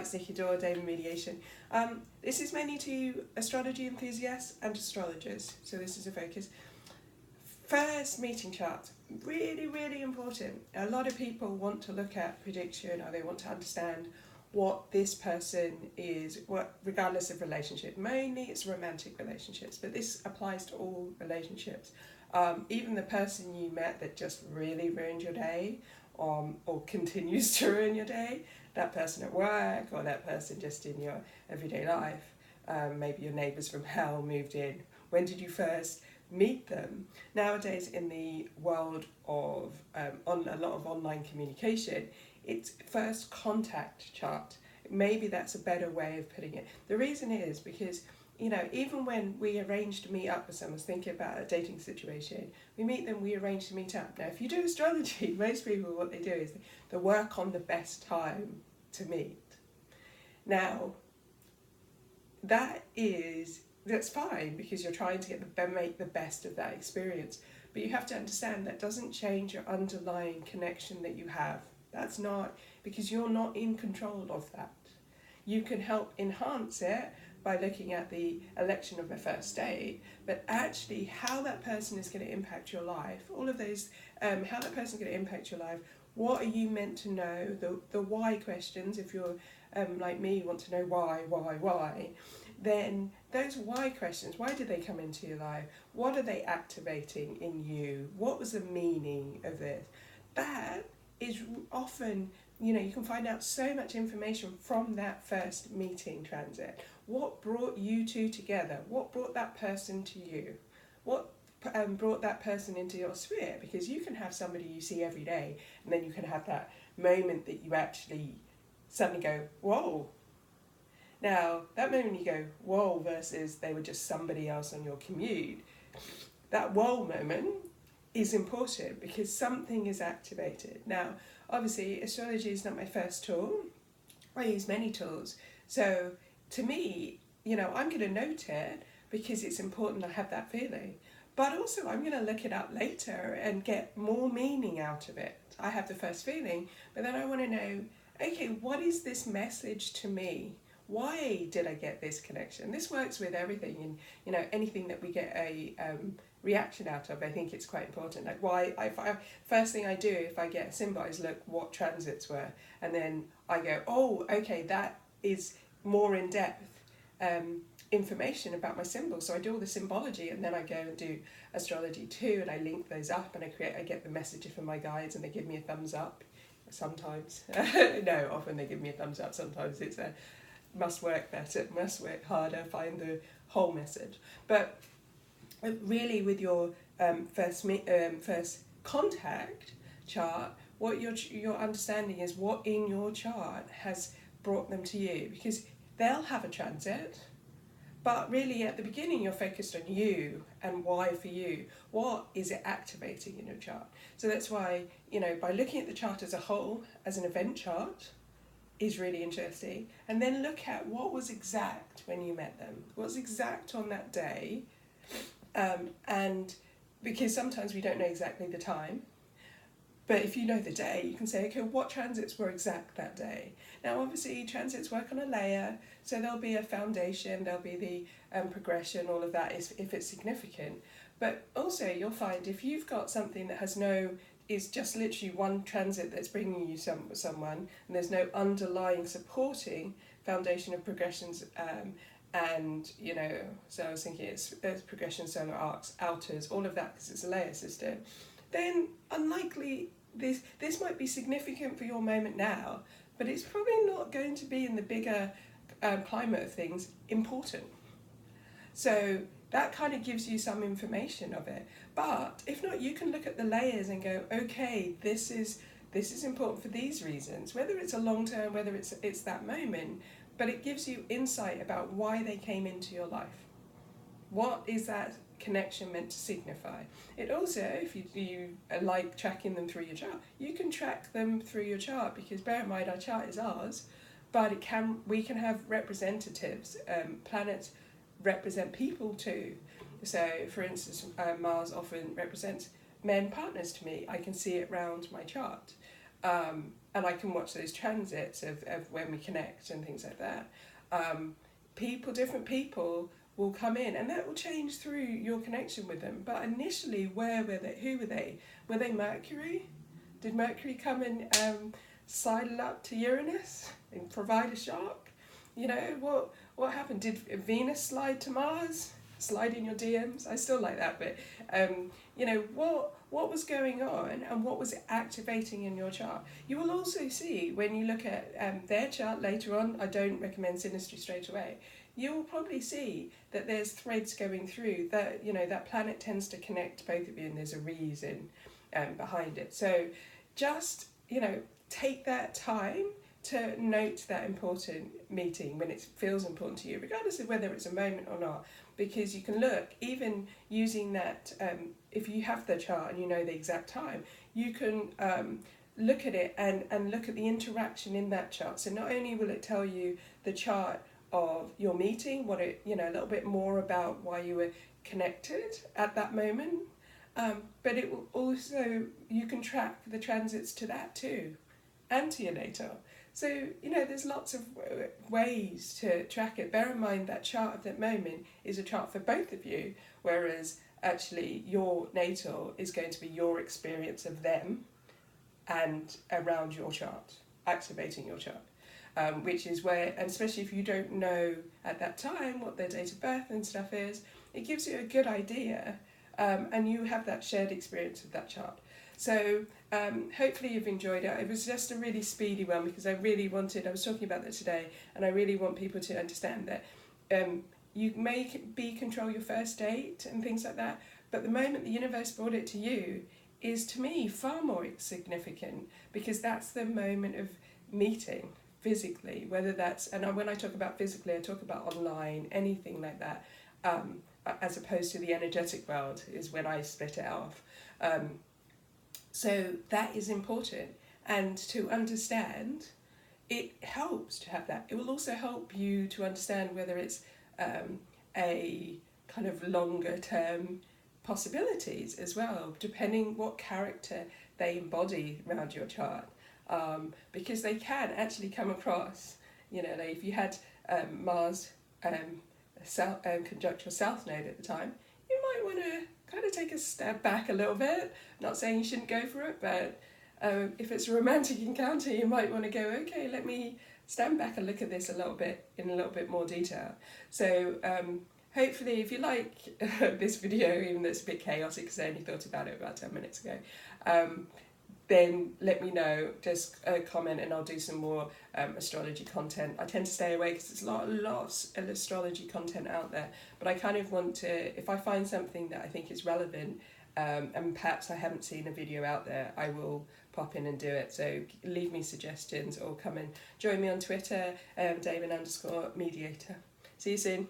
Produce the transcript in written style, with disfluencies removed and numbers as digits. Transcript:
It's Nikki Dore, Daily Mediation. This is mainly to astrology enthusiasts and astrologers, so this is a focus. First meeting chart, really, really important. A lot of people want to look at prediction, or they want to understand what this person is, what, regardless of relationship. Mainly it's romantic relationships, but this applies to all relationships. Even the person you met that just really ruined your day, or continues to ruin your day, that person at work, or that person just in your everyday life. Maybe your neighbours from hell moved in. When did you first meet them? Nowadays, in the world of on a lot of online communication, it's first contact chart. Maybe that's a better way of putting it. The reason is because, you know, even when we arrange to meet up with someone, thinking about a dating situation, we meet them, we arrange to meet up. Now, if you do astrology, most people, what they do is they work on the best time to meet. Now, that's fine, because you're trying to make the best of that experience. But you have to understand that doesn't change your underlying connection that you have. That's not, because you're not in control of that. You can help enhance it by looking at the election of a first date, but actually how that person is going to impact your life, all of those, how that person is going to impact your life, what are you meant to know, the why questions. If you're like me, you want to know why, then those why questions, why did they come into your life? What are they activating in you? What was the meaning of this? That is often, you know, you can find out so much information from that first meeting transit. What brought you two together? What brought that person to you? What brought that person into your sphere? Because you can have somebody you see every day, and then you can have that moment that you actually suddenly go, whoa. Now, that moment you go, whoa, versus they were just somebody else on your commute, that whoa moment is important because something is activated. Now, obviously, astrology is not my first tool. I use many tools. So, to me, you know, I'm going to note it because it's important I have that feeling. But also, I'm going to look it up later and get more meaning out of it. I have the first feeling, but then I want to know, okay, what is this message to me? Why did I get this connection? This works with everything, and you know, anything that we get a reaction out of, I think it's quite important. Like first thing I do if I get a symbol is look what transits were, and then I go, oh, okay, that is more in depth information about my symbol. So I do all the symbology, and then I go and do astrology too, and I link those up, and I get the message from my guides, and they give me a thumbs up. Sometimes, no, often they give me a thumbs up. Sometimes it's a must work better, must work harder, find the whole message. But really, with your first contact chart, what your understanding is what in your chart has brought them to you, because they'll have a transit, but really at the beginning you're focused on you and why for you. What is it activating in your chart? So that's why, you know, by looking at the chart as a whole, as an event chart, is really interesting. And then look at what was exact when you met them. What's exact on that day? And because sometimes we don't know exactly the time, but if you know the day, you can say, okay, what transits were exact that day? Now, obviously, transits work on a layer, so there'll be a foundation, there'll be the progression, all of that if it's significant. But also, you'll find if you've got something that is just literally one transit that's bringing you someone, and there's no underlying supporting foundation of progressions, and, you know, so I was thinking it's progression, solar arcs, outers, all of that, because it's a layer system, then unlikely this might be significant for your moment now, but it's probably not going to be in the bigger climate of things important. So that kind of gives you some information of it. But if not, you can look at the layers and go, okay, this is important for these reasons, whether it's a long term, whether it's that moment, but it gives you insight about why they came into your life. What is that connection meant to signify? It also, if you like tracking them through your chart, you can track them through your chart, because bear in mind our chart is ours, but we can have representatives. Planets represent people too. So for instance, Mars often represents men partners to me. I can see it round my chart. and I can watch those transits of when we connect and things like that. Different people will come in, and that will change through your connection with them. But initially, where were they? Who were they? Were they Mercury? Did Mercury come and sidle up to Uranus and provide a shock? You know, what happened? Did Venus slide to Mars? Slide in your DMs? I still like that, but you know, what was going on and what was activating in your chart? You will also see when you look at their chart later on. I don't recommend synastry straight away. You will probably see that there's threads going through that, you know, that planet tends to connect both of you, and there's a reason behind it. So just, you know, take that time to note that important meeting when it feels important to you, regardless of whether it's a moment or not, because you can look, even using that, if you have the chart and you know the exact time, you can look at it and look at the interaction in that chart. So not only will it tell you the chart of your meeting, what it, you know, a little bit more about why you were connected at that moment, but it will also, you can track the transits to that too, and to your natal. So, you know, there's lots of ways to track it. Bear in mind that chart of that moment is a chart for both of you, whereas actually your natal is going to be your experience of them and around your chart, activating your chart. Which is where, and especially if you don't know at that time what their date of birth and stuff is, it gives you a good idea, and you have that shared experience of that chart. So hopefully you've enjoyed it. It was just a really speedy one because I was talking about that today, and I really want people to understand that you may control your first date and things like that, but the moment the universe brought it to you is, to me, far more significant, because that's the moment of meeting physically, whether that's, and when I talk about physically, I talk about online, anything like that, as opposed to the energetic world is when I split it off. So that is important, and to understand, it helps to have that. It will also help you to understand whether it's a kind of longer term possibilities as well, depending what character they embody around your chart. Because they can actually come across, you know, like if you had Mars conjunct your South Node at the time, you might want to kind of take a step back a little bit. Not saying you shouldn't go for it, but if it's a romantic encounter, you might want to go, okay, let me stand back and look at this a little bit more detail. So hopefully, if you like this video, even though it's a bit chaotic because I only thought about it about 10 minutes ago, then let me know, just comment, and I'll do some more astrology content. I tend to stay away because there's lots of astrology content out there, but I kind of want to, if I find something that I think is relevant, and perhaps I haven't seen a video out there, I will pop in and do it. So leave me suggestions or come and join me on Twitter, Damon_mediator. See you soon.